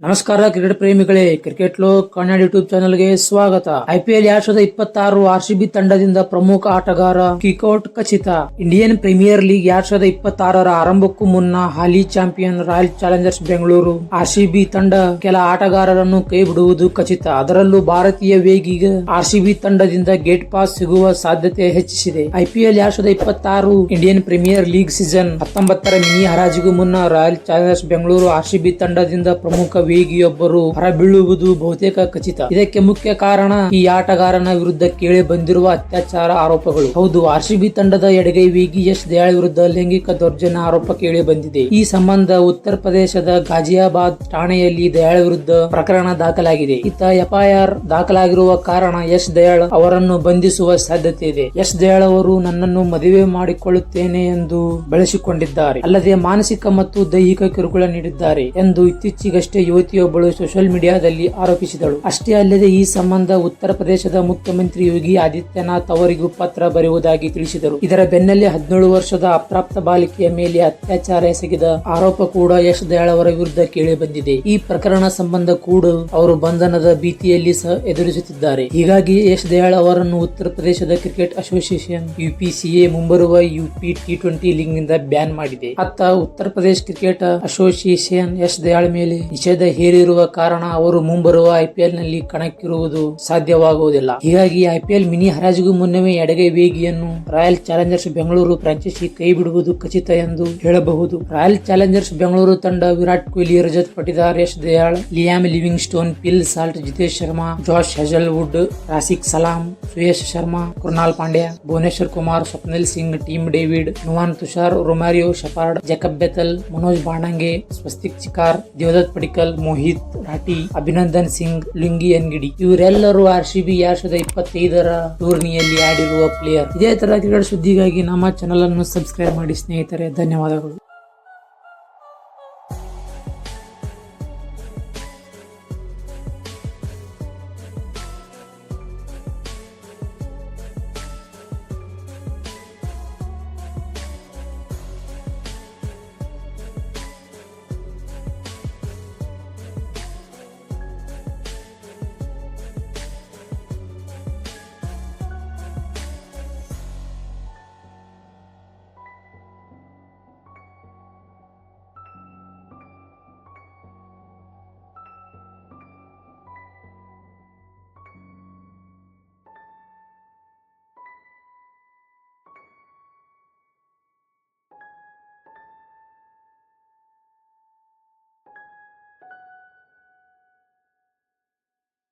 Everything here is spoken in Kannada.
ನಮಸ್ಕಾರ ಕ್ರಿಕೆಟ್ ಪ್ರೇಮಿಗಳೇ, ಕ್ರಿಕೆಟ್ ಲೋಕ್ ಕನ್ನಡ ಯೂಟ್ಯೂಬ್ ಚಾನೆಲ್ಗೆ ಸ್ವಾಗತ. ಐಪಿಎಲ್ 2026 ಆರ್ಸಿಬಿ ತಂಡದಿಂದ ಪ್ರಮುಖ ಆಟಗಾರ ಕಿಕ್ಔಟ್ ಖಚಿತ. ಇಂಡಿಯನ್ ಪ್ರೀಮಿಯರ್ ಲೀಗ್ 2026 ಆರಂಭಕ್ಕೂ ಮುನ್ನ ಹಾಲಿ champion Royal Challengers Bengaluru RCB ತಂಡ ಕೆಲ ಆಟಗಾರರನ್ನು ಕೈ ಬಿಡುವುದು ಖಚಿತ. ಅದರಲ್ಲೂ ಭಾರತೀಯ ವೇಗಿಗ ಆರ್ಸಿಬಿ ತಂಡದಿಂದ ಗೇಟ್ ಪಾಸ್ ಸಿಗುವ ಸಾಧ್ಯತೆ ಹೆಚ್ಚಿಸಿದೆ. IPL 2026 Indian Premier League season 19ರ ಮಿನಿ ಹರಾಜಿಗೂ ಮುನ್ನ ರಾಯಲ್ ಚಾಲೆಂಜರ್ಸ್ ಬೆಂಗಳೂರು ಆರ್ಸಿಬಿ ತಂಡದಿಂದ ಪ್ರಮುಖ ವೇಗಿಯೊಬ್ಬರು ಹೊರಬೀಳುವುದು ಬಹುತೇಕ ಖಚಿತ. ಇದಕ್ಕೆ ಮುಖ್ಯ ಕಾರಣ ಈ ಆಟಗಾರನ ವಿರುದ್ಧ ಕೇಳಿ ಬಂದಿರುವ ಅತ್ಯಾಚಾರ ಆರೋಪಗಳು. ಹೌದು, ಆರ್ಸಿಬಿ ತಂಡದ ಎಡಗೈ ವೇಗಿ ಯಶ್ ದಯಾಳ್ ವಿರುದ್ಧ ಲೈಂಗಿಕ ದೌರ್ಜನ್ಯ ಆರೋಪ ಕೇಳಿ ಬಂದಿದೆ. ಈ ಸಂಬಂಧ ಉತ್ತರ ಪ್ರದೇಶದ ಗಾಜಿಯಾಬಾದ್ ಠಾಣೆಯಲ್ಲಿ ದಯಾಳ್ ವಿರುದ್ಧ ಪ್ರಕರಣ ದಾಖಲಾಗಿದೆ. ಇತ್ತ ಎಫ್ಐಆರ್ ದಾಖಲಾಗಿರುವ ಕಾರಣ ಯಶ್ ದಯಾಳ್ ಅವರನ್ನು ಬಂಧಿಸುವ ಸಾಧ್ಯತೆ ಇದೆ. ಯಶ್ ದಯಾಳ್ ಅವರು ನನ್ನನ್ನು ಮದುವೆ ಮಾಡಿಕೊಳ್ಳುತ್ತೇನೆ ಎಂದು ಬೆಳೆಸಿಕೊಂಡಿದ್ದಾರೆ, ಅಲ್ಲದೆ ಮಾನಸಿಕ ಮತ್ತು ದೈಹಿಕ ಕಿರುಕುಳ ನೀಡಿದ್ದಾರೆ ಎಂದು ಇತ್ತೀಚೆಗಷ್ಟೇ ಯುವತಿಯೊಬ್ಬಳು ಸೋಷಿಯಲ್ ಮೀಡಿಯಾದಲ್ಲಿ ಆರೋಪಿಸಿದಳು. ಅಷ್ಟೇ ಅಲ್ಲದೆ ಈ ಸಂಬಂಧ ಉತ್ತರ ಪ್ರದೇಶದ ಮುಖ್ಯಮಂತ್ರಿ ಯೋಗಿ ಆದಿತ್ಯನಾಥ್ ಅವರಿಗೂ ಪತ್ರ ಬರೆಯುವುದಾಗಿ ತಿಳಿಸಿದರು. ಇದರ ಬೆನ್ನಲ್ಲೇ 17 ವರ್ಷದ ಅಪ್ರಾಪ್ತ ಬಾಲಿಕೆಯ ಮೇಲೆ ಅತ್ಯಾಚಾರ ಎಸಗಿದ ಆರೋಪ ಕೂಡ ಯಶ್ ದಯಾಳ್ ಅವರ ವಿರುದ್ಧ ಕೇಳಿ ಬಂದಿದೆ. ಈ ಪ್ರಕರಣ ಸಂಬಂಧ ಕೂಡ ಅವರು ಬಂಧನದ ಭೀತಿಯಲ್ಲಿ ಸಹ ಎದುರಿಸುತ್ತಿದ್ದಾರೆ. ಹೀಗಾಗಿ ಯಶ್ ದಯಾಳ್ ಅವರನ್ನು ಉತ್ತರ ಪ್ರದೇಶದ ಕ್ರಿಕೆಟ್ ಅಸೋಸಿಯೇಷನ್ UPCA ಮುಂಬರುವ UP T20 ಲೀಗ್ ನಿಂದ ಬ್ಯಾನ್ ಮಾಡಿದೆ. ಅತ್ತ ಉತ್ತರ ಪ್ರದೇಶ ಕ್ರಿಕೆಟ್ ಅಸೋಸಿಯೇಷನ್ ಯಶ್ ದಯಾಳ್ ಮೇಲೆ ನಿಷೇಧ ಹೇರಿರುವ ಕಾರಣ ಅವರು ಮುಂಬರುವ ಐಪಿಎಲ್ ನಲ್ಲಿ ಕಣಕ್ಕಿರುವುದು ಸಾಧ್ಯವಾಗುವುದಿಲ್ಲ. ಹೀಗಾಗಿ ಐಪಿಎಲ್ ಮಿನಿ ಹರಾಜಿಗೂ ಮುನ್ನವೇ ಎಡಗೈ ವೇಗಿಯನ್ನು ರಾಯಲ್ ಚಾಲೆಂಜರ್ಸ್ ಬೆಂಗಳೂರು ಫ್ರಾಂಚೈಸಿ ಕೈ ಬಿಡುವುದು ಖಚಿತ ಎಂದು ಹೇಳಬಹುದು. ರಾಯಲ್ ಚಾಲೆಂಜರ್ಸ್ ಬೆಂಗಳೂರು ತಂಡ Virat Kohli, Rajat Patidar, Yash Dayal, Liam Livingstone, Phil Salt, Jitesh Sharma, Josh Hazlewood, Rasikh Salam, Suyash Sharma, Krunal Pandya, Bhuvneshwar Kumar, Swapnil Singh, Tim David, Nuwan Thushara, Romario Shepherd, Jacob Bethell, Manoj ಬಾಣಂಗೆ, ಸ್ವಸ್ತಿಕ್ ಚಿಕಾರ್, ದೇವದತ್ ಪಡಿಕ್ಕಲ್, ಮೋಹಿತ್ ರಾಠಿ, ಅಭಿನಂದನ್ ಸಿಂಗ್, ಲುಂಗಿ ಎನ್ಗಿಡಿ ಇವರೆಲ್ಲರೂ ಆರ್ಸಿಬಿ 2025ರ ಟೂರ್ನಿಯಲ್ಲಿ ಆಡಿರುವ ಪ್ಲೇಯರ್. ಇದೇ ತರ ಕ್ರಿಕೆಟ್ ಸುದ್ದಿಗಾಗಿ ನಮ್ಮ ಚಾನೆಲ್ ಅನ್ನು ಸಬ್ಸ್ಕ್ರೈಬ್ ಮಾಡಿ ಸ್ನೇಹಿತರೆ. ಧನ್ಯವಾದಗಳು.